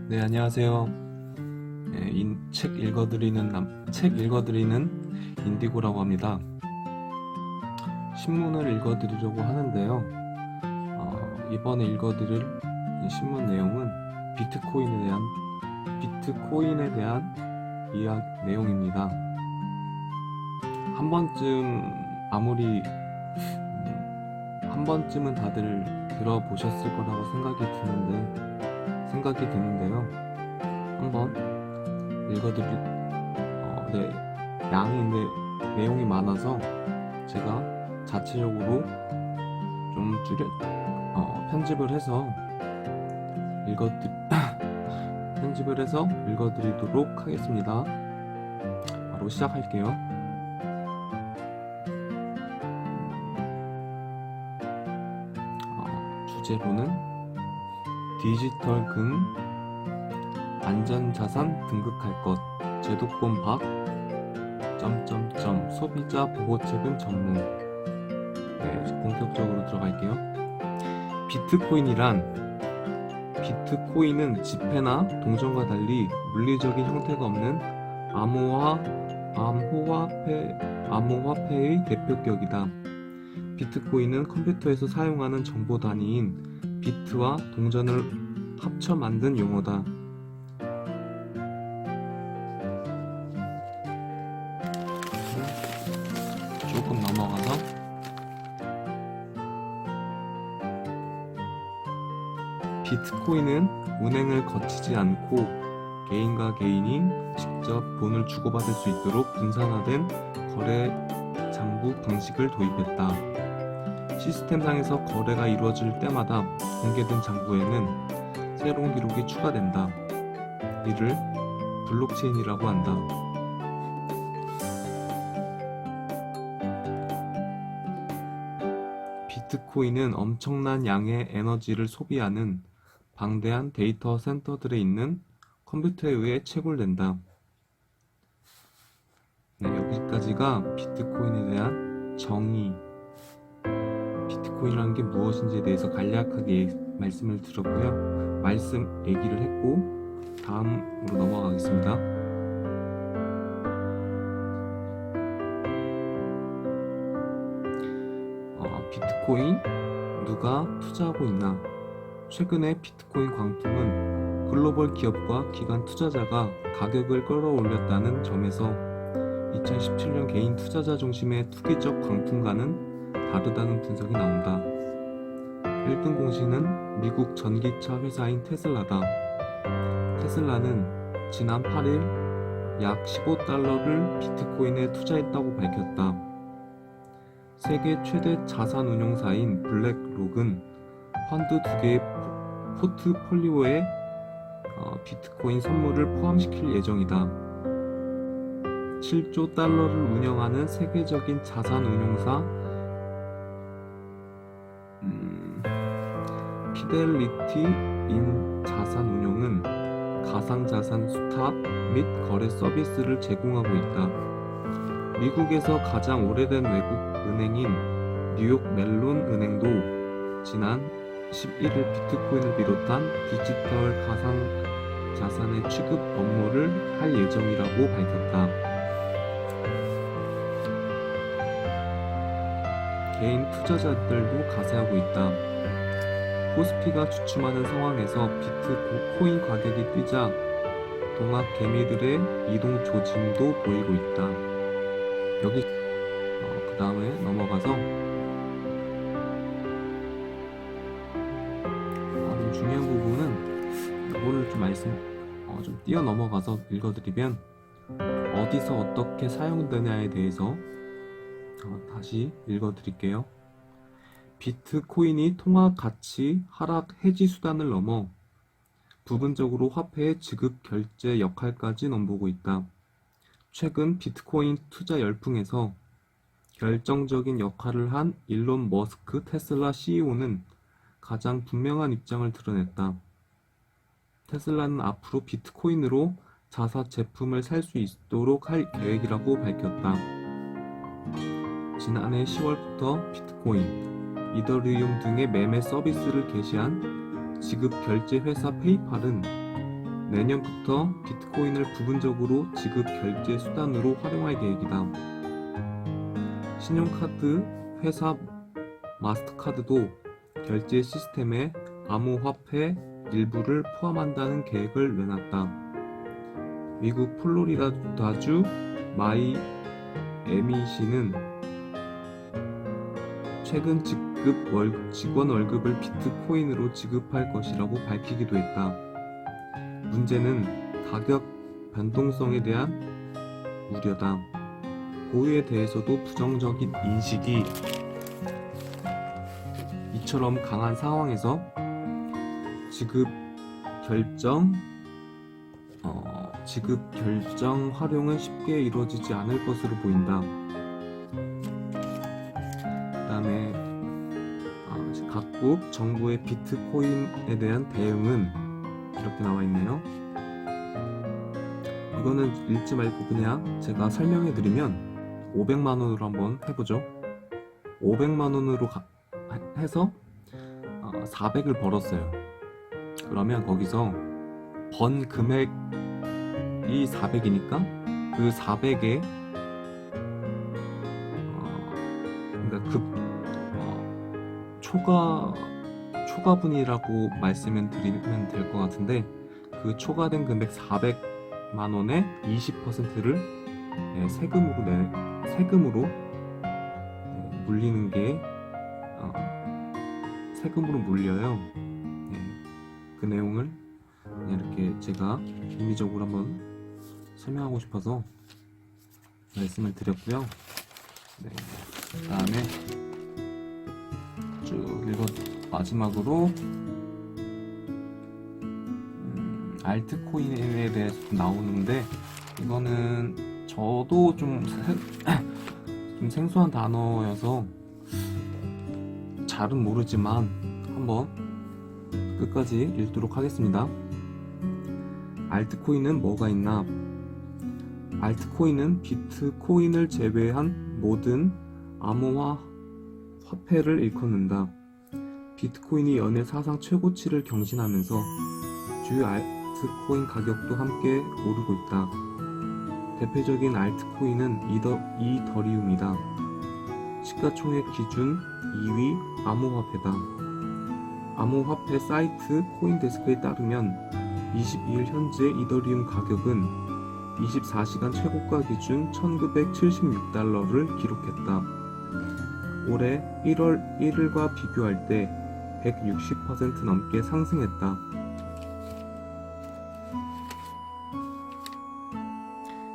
네, 안녕하세요. 네, 책 읽어드리는 인디고라고 합니다. 신문을 읽어드리려고 하는데요. 이번에 읽어드릴 이 신문 내용은 비트코인에 대한 내용입니다. 한 번쯤은 다들 들어보셨을 거라고 생각이 드는데요. 한번 내용이 많아서 제가 자체적으로 좀 편집을 해서 읽어드리도록 하겠습니다. 바로 시작할게요. 주제로는 디지털 금, 안전자산 등극할 것, 제도권 박, 소비자 보호책임 전문. 네, 본격적으로 들어갈게요. 비트코인은 지폐나 동전과 달리 물리적인 형태가 없는 암호화폐의 대표격이다. 비트코인은 컴퓨터에서 사용하는 정보 단위인 비트와 동전을 합쳐 만든 용어다. 조금 넘어가서 비트코인은 운행을 거치지 않고 개인과 개인이 직접 돈을 주고받을 수 있도록 분산화된 거래 장부 방식을 도입했다. 시스템상에서 거래가 이루어질 때마다 공개된 장부에는 새로운 기록이 추가된다. 이를 블록체인이라고 한다. 비트코인은 엄청난 양의 에너지를 소비하는 방대한 데이터 센터들에 있는 컴퓨터에 의해 채굴된다. 네, 여기까지가 비트코인에 대한 정의, 비트코인이라는 게 무엇인지에 대해서 간략하게 말씀을 드렸고요. 얘기를 했고 다음으로 넘어가겠습니다. 비트코인 누가 투자하고 있나? 최근에 비트코인 광풍은 글로벌 기업과 기관 투자자가 가격을 끌어올렸다는 점에서 2017년 개인 투자자 중심의 투기적 광풍과는 다르다는 분석이 나온다. 1등 공신은 미국 전기차 회사인 테슬라다. 테슬라는 지난 8일 약 15달러를 비트코인에 투자했다고 밝혔다. 세계 최대 자산 운용사인 블랙록은 펀드 2개의 포트폴리오에 비트코인 선물을 포함시킬 예정이다. 7조 달러를 운영하는 세계적인 자산 운용사 피델리티 인 자산 운용은 가상자산 수탁 및 거래 서비스를 제공하고 있다. 미국에서 가장 오래된 외국 은행인 뉴욕 멜론 은행도 지난 11일 비트코인을 비롯한 디지털 가상자산의 취급 업무를 할 예정이라고 밝혔다. 개인 투자자들도 가세하고 있다. 코스피가 주춤하는 상황에서 비트코인 가격이 뛰자 동학 개미들의 이동 조짐도 보이고 있다. 그 다음에 넘어가서 좀 중요한 부분은 이거를 좀 뛰어 넘어가서 읽어드리면 어디서 어떻게 사용되냐에 대해서 다시 읽어드릴게요. 비트코인이 통화 가치 하락 해지 수단을 넘어 부분적으로 화폐의 지급 결제 역할까지 넘보고 있다. 최근 비트코인 투자 열풍에서 결정적인 역할을 한 일론 머스크 테슬라 CEO는 가장 분명한 입장을 드러냈다. 테슬라는 앞으로 비트코인으로 자사 제품을 살 수 있도록 할 계획이라고 밝혔다. 지난해 10월부터 비트코인, 이더리움 등의 매매 서비스를 개시한 지급 결제 회사 페이팔은 내년부터 비트코인을 부분적으로 지급 결제 수단으로 활용할 계획이다. 신용카드 회사 마스터카드도 결제 시스템에 암호화폐 일부를 포함한다는 계획을 내놨다. 미국 플로리다주 마이애미시는 최근 직원 월급을 비트코인으로 지급할 것이라고 밝히기도 했다. 문제는 가격 변동성에 대한 우려다. 고유에 대해서도 부정적인 인식이 이처럼 강한 상황에서 지급 결정 활용은 쉽게 이루어지지 않을 것으로 보인다. 그 다음에 각국 정부의 비트코인에 대한 대응은 이렇게 나와 있네요. 이거는 읽지 말고 그냥 제가 설명해 드리면 500만 원으로 한번 해보죠. 500만 원으로 해서 400을 벌었어요. 그러면 거기서 번 금액이 400이니까 그 400에 그러니까 초과분이라고 말씀을 드리면 될 것 같은데, 그 초과된 금액 400만 원의 20%를 세금으로 물리는 게 세금으로 물려요. 그 내용을 이렇게 제가 임의적으로 한번 설명하고 싶어서 말씀을 드렸고요. 그 다음에 쭉 마지막으로 알트코인에 대해서 나오는데, 이거는 저도 좀 생소한 단어여서 잘은 모르지만 한번 끝까지 읽도록 하겠습니다. 알트코인은 뭐가 있나? 알트코인은 비트코인을 제외한 모든 암호화 화폐를 일컫는다. 비트코인이 연일 사상 최고치를 경신하면서 주요 알트코인 가격도 함께 오르고 있다. 대표적인 알트코인은 이더리움이다. 시가총액 기준 2위 암호화폐다. 암호화폐 사이트 코인데스크에 따르면 22일 현재 이더리움 가격은 24시간 최고가 기준 1976달러를 기록했다. 올해 1월 1일과 비교할 때 160% 넘게 상승했다.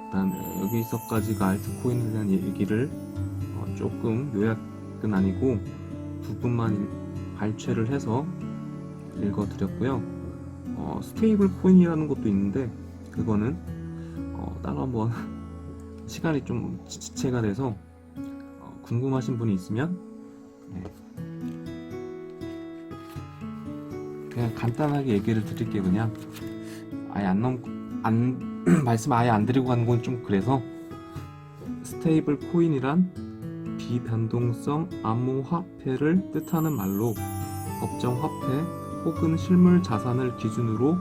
그다음에 여기서까지가 알트코인에 대한 얘기를 조금 요약은 아니고 부분만 발췌를 해서 읽어드렸고요. 스테이블 코인이라는 것도 있는데 그거는 따로 한번 시간이 좀 지체가 돼서 궁금하신 분이 있으면 그냥 간단하게 얘기를 드릴게요. 그냥 아예 말씀 아예 안 드리고 가는 건 좀 그래서, 스테이블 코인이란 비변동성 암호화폐를 뜻하는 말로 법정 화폐 혹은 실물 자산을 기준으로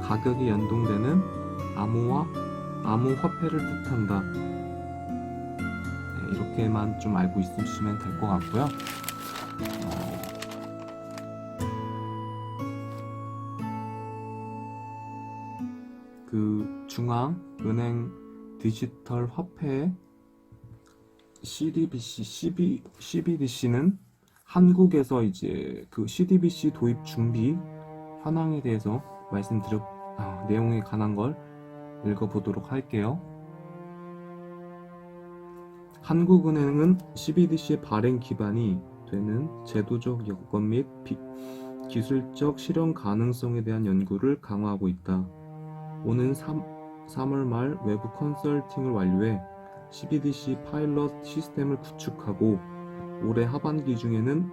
가격이 연동되는 암호화폐를 뜻한다. 이렇게만 좀 알고 있으시면 될 것 같고요. 그 중앙은행 디지털 화폐 CBDC는 한국에서 이제 그 CBDC 도입 준비 현황에 대해서 내용에 관한 걸 읽어보도록 할게요. 한국은행은 CBDC의 발행 기반이 되는 제도적 여건 및 기술적 실현 가능성에 대한 연구를 강화하고 있다. 오는 3월 말 외부 컨설팅을 완료해 CBDC 파일럿 시스템을 구축하고 올해 하반기 중에는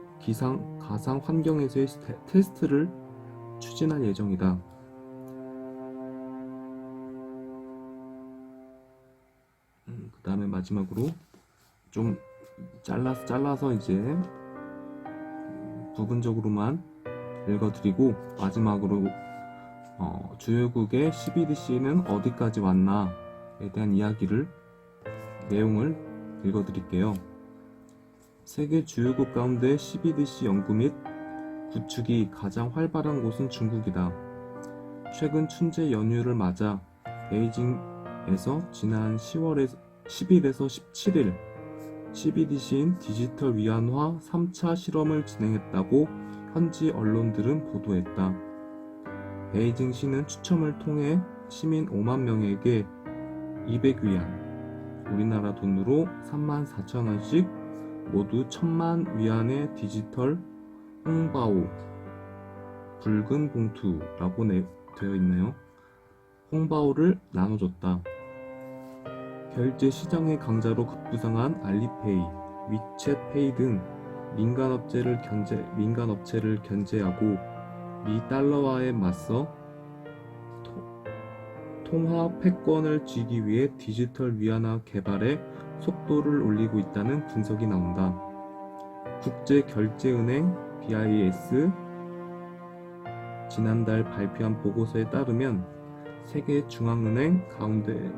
가상 환경에서의 테스트를 추진할 예정이다. 그 다음에 마지막으로 좀 잘라서 이제 부분적으로만 읽어드리고 마지막으로 주요국의 12DC는 어디까지 왔나에 대한 내용을 읽어드릴게요. 세계 주요국 가운데 12DC 연구 및 구축이 가장 활발한 곳은 중국이다. 최근 춘제 연휴를 맞아 베이징에서 지난 10일에서 17일 12DC인 디지털 위안화 3차 실험을 진행했다고 현지 언론들은 보도했다. 베이징시는 추첨을 통해 시민 5만 명에게 200위안, 우리나라 돈으로 34,000원씩 모두 1,000만 위안의 디지털 홍바오, 붉은 봉투라고 되어 있네요. 홍바오를 나눠줬다. 결제 시장의 강자로 급부상한 알리페이, 위챗페이 등 민간 업체를 견제하고 미 달러화에 맞서 통화 패권을 쥐기 위해 디지털 위안화 개발에 속도를 올리고 있다는 분석이 나온다. 국제결제은행 BIS 지난달 발표한 보고서에 따르면 세계 중앙은행 가운데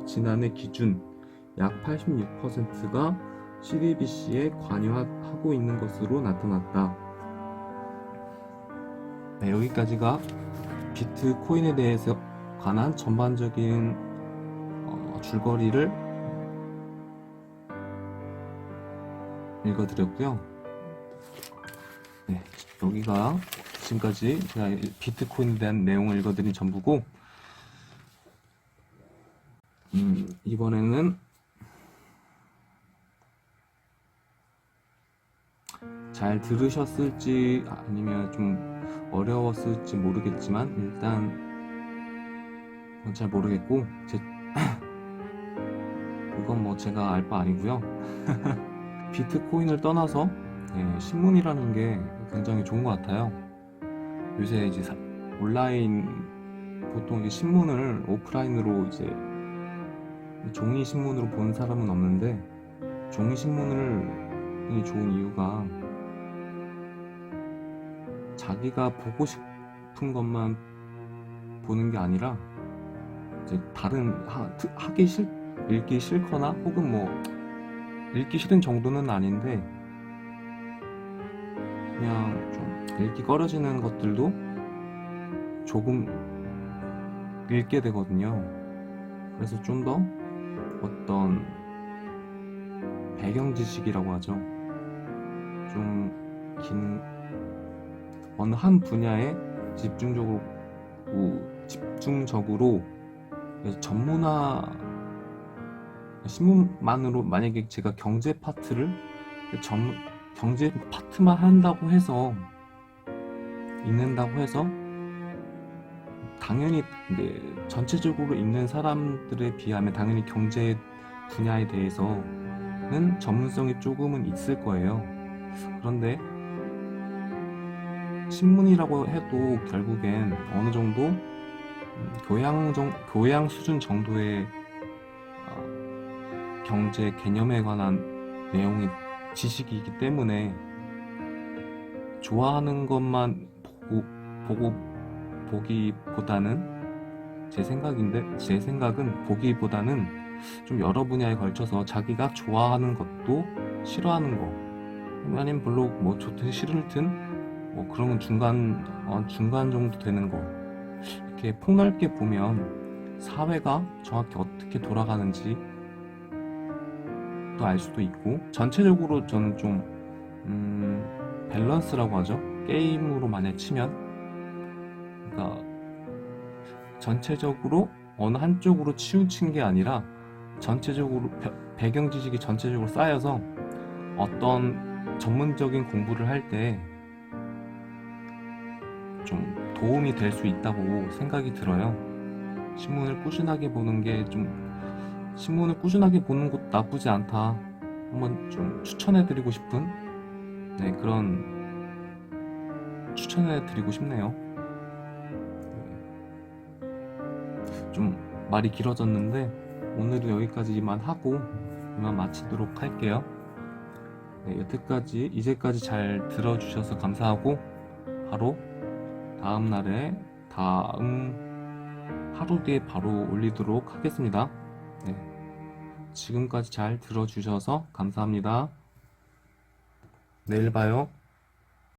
지난해 기준 약 86%가 CBDC에 관여하고 있는 것으로 나타났다. 네, 여기까지가 비트코인에 대해서 관한 전반적인 줄거리를 읽어드렸고요. 네, 여기가 지금까지 제가 비트코인에 대한 내용을 읽어드린 전부고, 이번에는 잘 들으셨을지 아니면 좀 어려웠을지 모르겠지만 일단 잘 모르겠고 그건 뭐 제가 알 바 아니고요. 비트코인을 떠나서 신문이라는 게 굉장히 좋은 것 같아요. 요새 이제 온라인 보통 이제 신문을 오프라인으로 이제 종이 신문으로 보는 사람은 없는데, 종이 신문이 좋은 이유가 자기가 보고 싶은 것만 보는 게 아니라 이제 다른 읽기 싫거나 혹은 뭐 읽기 싫은 정도는 아닌데 그냥 좀 읽기 꺼려지는 것들도 조금 읽게 되거든요. 그래서 좀 더 어떤 배경 지식이라고 하죠. 좀 어느 한 분야에 집중적으로 전문화 신문만으로 만약에 제가 경제 파트만 한다고 해서 읽는다고 해서 당연히 전체적으로 읽는 사람들에 비하면 당연히 경제 분야에 대해서는 전문성이 조금은 있을 거예요. 그런데 신문이라고 해도 결국엔 어느 정도 교양 수준 정도의 경제 개념에 관한 내용이 지식이기 때문에 좋아하는 것만 보기보다는 제 생각은 보기보다는 좀 여러 분야에 걸쳐서 자기가 좋아하는 것도 싫어하는 거, 아니면 별로 뭐 좋든 싫든 뭐 그러면 중간 정도 되는 거, 이렇게 폭넓게 보면 사회가 정확히 어떻게 돌아가는지 또 알 수도 있고, 전체적으로 저는 좀 밸런스라고 하죠. 게임으로 만약 치면, 그러니까 전체적으로 어느 한쪽으로 치우친 게 아니라 전체적으로 배경 지식이 전체적으로 쌓여서 어떤 전문적인 공부를 할 때 좀 도움이 될 수 있다고 생각이 들어요. 신문을 꾸준하게 보는 것도 나쁘지 않다. 한번 좀 추천해드리고 싶은 추천해드리고 싶네요. 좀 말이 길어졌는데 오늘은 여기까지만 하고 이만 마치도록 할게요. 이제까지 잘 들어주셔서 감사하고 바로 다음 날에 다음 하루 뒤에 바로 올리도록 하겠습니다. 네, 지금까지 잘 들어주셔서 감사합니다. 내일 봐요.